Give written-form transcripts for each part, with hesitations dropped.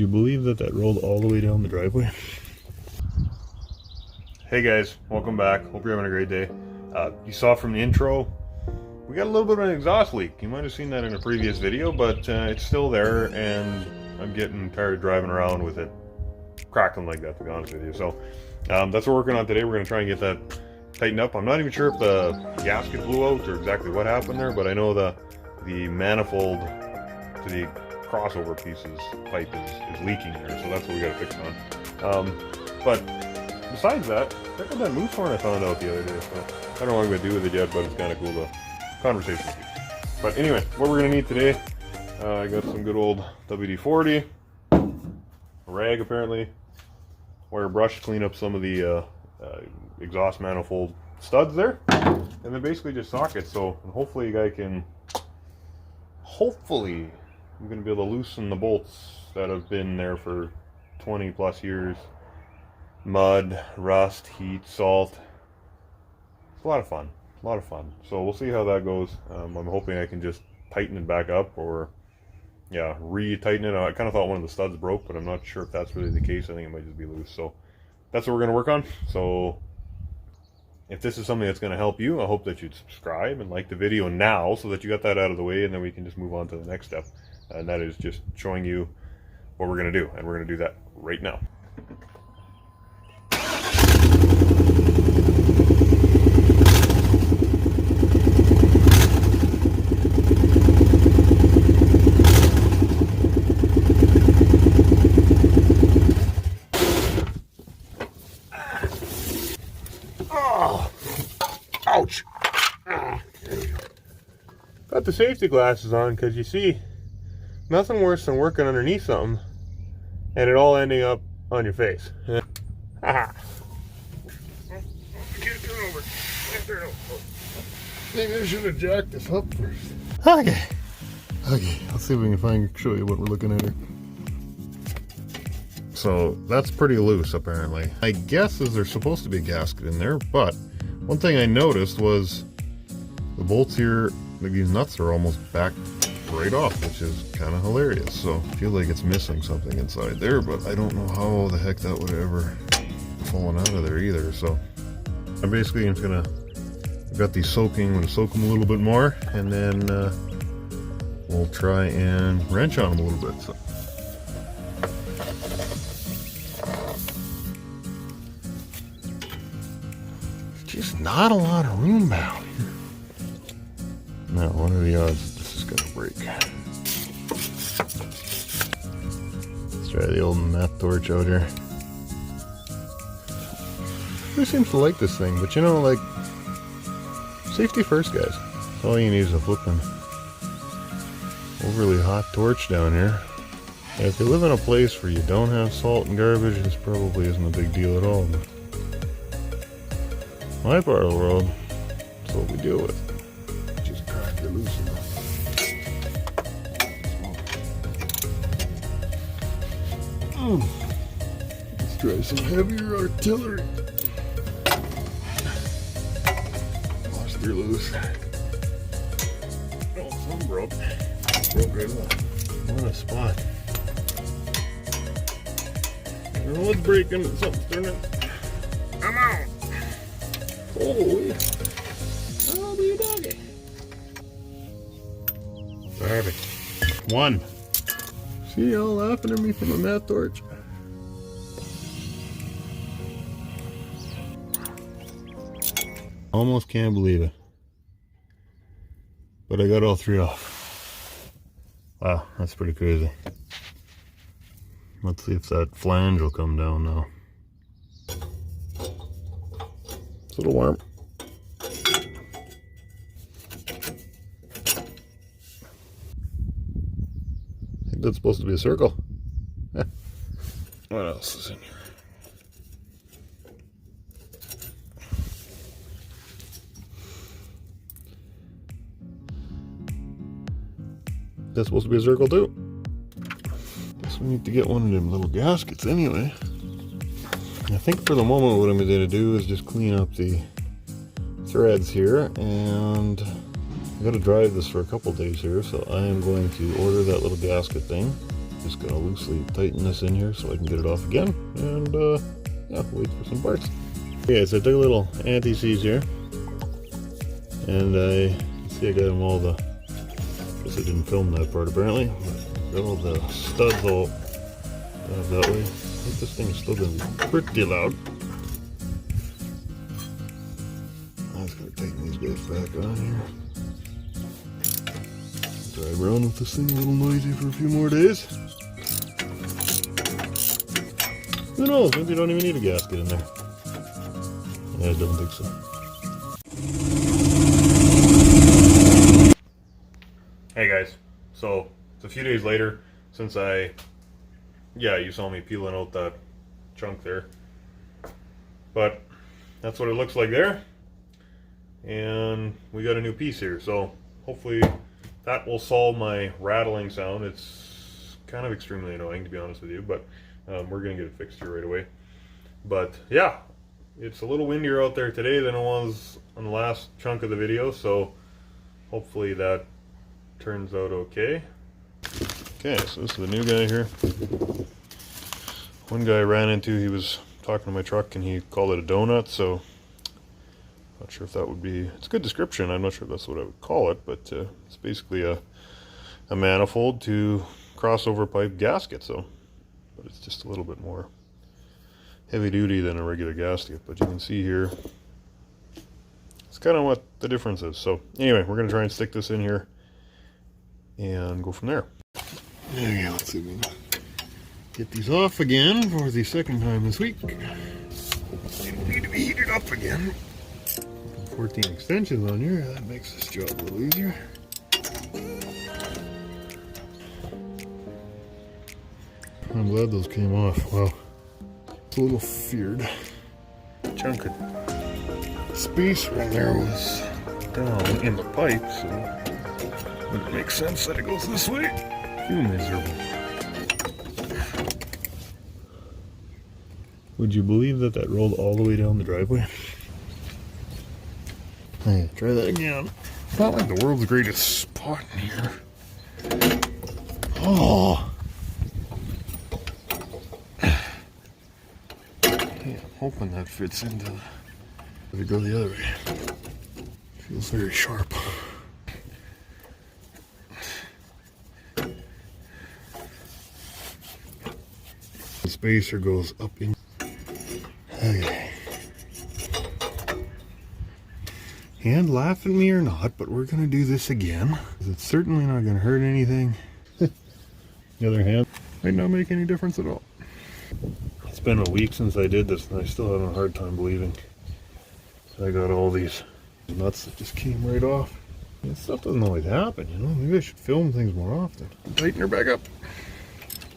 you believe that that rolled all the way down the driveway? Hey guys, welcome back. Hope you're having a great day. You saw from the intro, we got a little bit of an exhaust leak. You might have seen that in a previous video, but it's still there, and I'm getting tired of driving around with it crackling like that, to be honest with you. So that's what we're working on today. We're going to try and get that tightened up. I'm not even sure if the gasket blew out or exactly what happened there, but I know the manifold to the crossover pieces pipe is leaking there, so that's what we got to fix on. But besides that, check out that moose horn I found out the other day. So I don't know what I'm going to do with it yet, but it's kind of cool to conversation with you. But anyway, what we're going to need today, I got some good old WD-40, a rag apparently, wire brush to clean up some of the exhaust manifold studs there, and then basically just sockets. So hopefully I'm going to be able to loosen the bolts that have been there for 20 plus years. Mud, rust, heat, salt. It's a lot of fun. So we'll see how that goes. I'm hoping I can just tighten it back up, or re-tighten it. I kind of thought one of the studs broke, but I'm not sure if that's really the case. I think it might just be loose. So that's what we're going to work on. So if this is something that's going to help you, I hope that you'd subscribe and like the video now, so that you got that out of the way, and then we can just move on to the next step. And that is just showing you what we're going to do. And we're going to do that right now. Ouch! Got the safety glasses on because you see, nothing worse than working underneath something and it all ending up on your face. Haha. Can't turn over. Maybe I should have jacked this up first. Okay, let's see if we can show you what we're looking at here. So that's pretty loose apparently. I guess there's supposed to be a gasket in there, but one thing I noticed was the bolts here, like these nuts are almost back right off, which is kind of hilarious. So I feel like it's missing something inside there, but I don't know how the heck that would have ever fallen out of there either. So I'm basically just gonna, I've got these soaking, I'm gonna soak them a little bit more, and then we'll try and wrench on them a little bit. So just not a lot of room down here. Now, what are the odds that this is going to break? Let's try the old meth torch out here. Who seems to like this thing? But you know, like, safety first, guys. All you need is a flipping overly hot torch down here. And if you live in a place where you don't have salt and garbage, this probably isn't a big deal at all. But my part of the world, that's what we deal with. Just crack it loose enough. Let's try some heavier artillery. Lost her loose. Oh, some broke. Broke right off. What a spot. I don't know what's breaking, but something's turning. I'm out. Holy. Oh, be a doggy. Perfect. One. See y'all laughing at me from a meth torch. Almost can't believe it. But I got all three off. Wow, that's pretty crazy. Let's see if that flange will come down now. It's a little warm. I think that's supposed to be a circle. What else is in here? That's supposed to be a circle too. Guess we need to get one of them little gaskets anyway. I think for the moment what I'm going to do is just clean up the threads here, and I got to drive this for a couple days here, so I am going to order that little gasket thing Just gonna loosely tighten this in here so I can get it off again, and yeah, wait for some parts. Okay, so I took a little anti-seize here, and you see I got them all guess I didn't film that part apparently. Got all the studs all that way. I think this thing is still gonna be pretty loud. I just gotta tighten these guys back on here. Drive around with this thing a little noisy for a few more days. Who knows, maybe you don't even need a gasket in there. Yeah, I don't think so. Hey guys, so it's a few days later since you saw me peeling out that chunk there. But that's what it looks like there. And we got a new piece here, so hopefully that will solve my rattling sound. It's kind of extremely annoying, to be honest with you, but we're gonna get it fixed here right away. But yeah, it's a little windier out there today than it was on the last chunk of the video, so hopefully that turns out okay. Okay, so this is the new guy here. One guy I ran into, he was talking to my truck and he called it a donut, so not sure if that would be, it's a good description, I'm not sure if that's what I would call it, but it's basically a manifold to crossover pipe gasket, so, but it's just a little bit more heavy duty than a regular gasket. But you can see here, it's kind of what the difference is. So anyway, we're going to try and stick this in here and go from there. There we go, let's see if we can get these off again for the second time this week. Hopefully they don't need to be heated up again. 14 extensions on here, that makes this job a little easier. I'm glad those came off. Wow, it's a little feared. Chunk of space right there was down in the pipe, so it would make sense that it goes this way. You miserable. Would you believe that that rolled all the way down the driveway? Hey, try that again. It's not like the world's greatest spot in here. Oh! Yeah, I'm hoping that fits into if it go the other way. Feels very sharp. The spacer goes up in. Okay. And laugh at me or not, but we're going to do this again. It's certainly not going to hurt anything. The other hand, might not make any difference at all. It's been a week since I did this and I still have a hard time believing I got all these nuts that just came right off. This stuff doesn't always happen, you know. Maybe I should film things more often. Tighten her back up.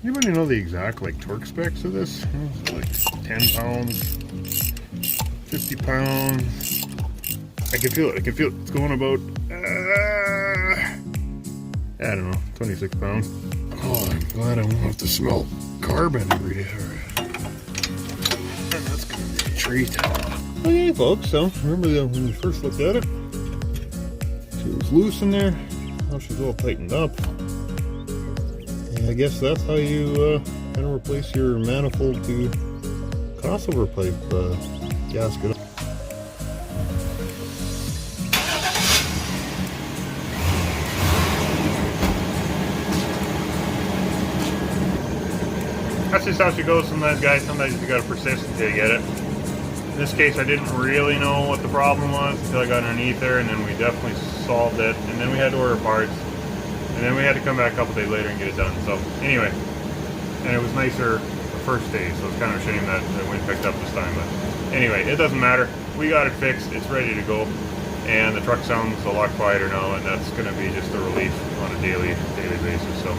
Anybody know the exact torque specs of this? Is it like 10 pounds, 50 pounds? I can feel it. It's going about, I don't know, 26 pounds. Oh, I'm glad I won't have to smell carbon every day. That's going to be a treat. Okay, folks, so remember when we first looked at it? She was loose in there. Now she's all tightened up. And I guess that's how you kind of replace your manifold to crossover pipe gasket. That's just how she goes sometimes, guys. Sometimes you gotta persist until you get it. In this case, I didn't really know what the problem was until I got underneath there, and then we definitely solved it. And then we had to order parts, and then we had to come back a couple days later and get it done. So anyway, and it was nicer the first day, so it's kind of a shame that the wind picked up this time. But anyway, it doesn't matter. We got it fixed. It's ready to go, and the truck sounds a lot quieter now, and that's going to be just a relief on a daily basis. So.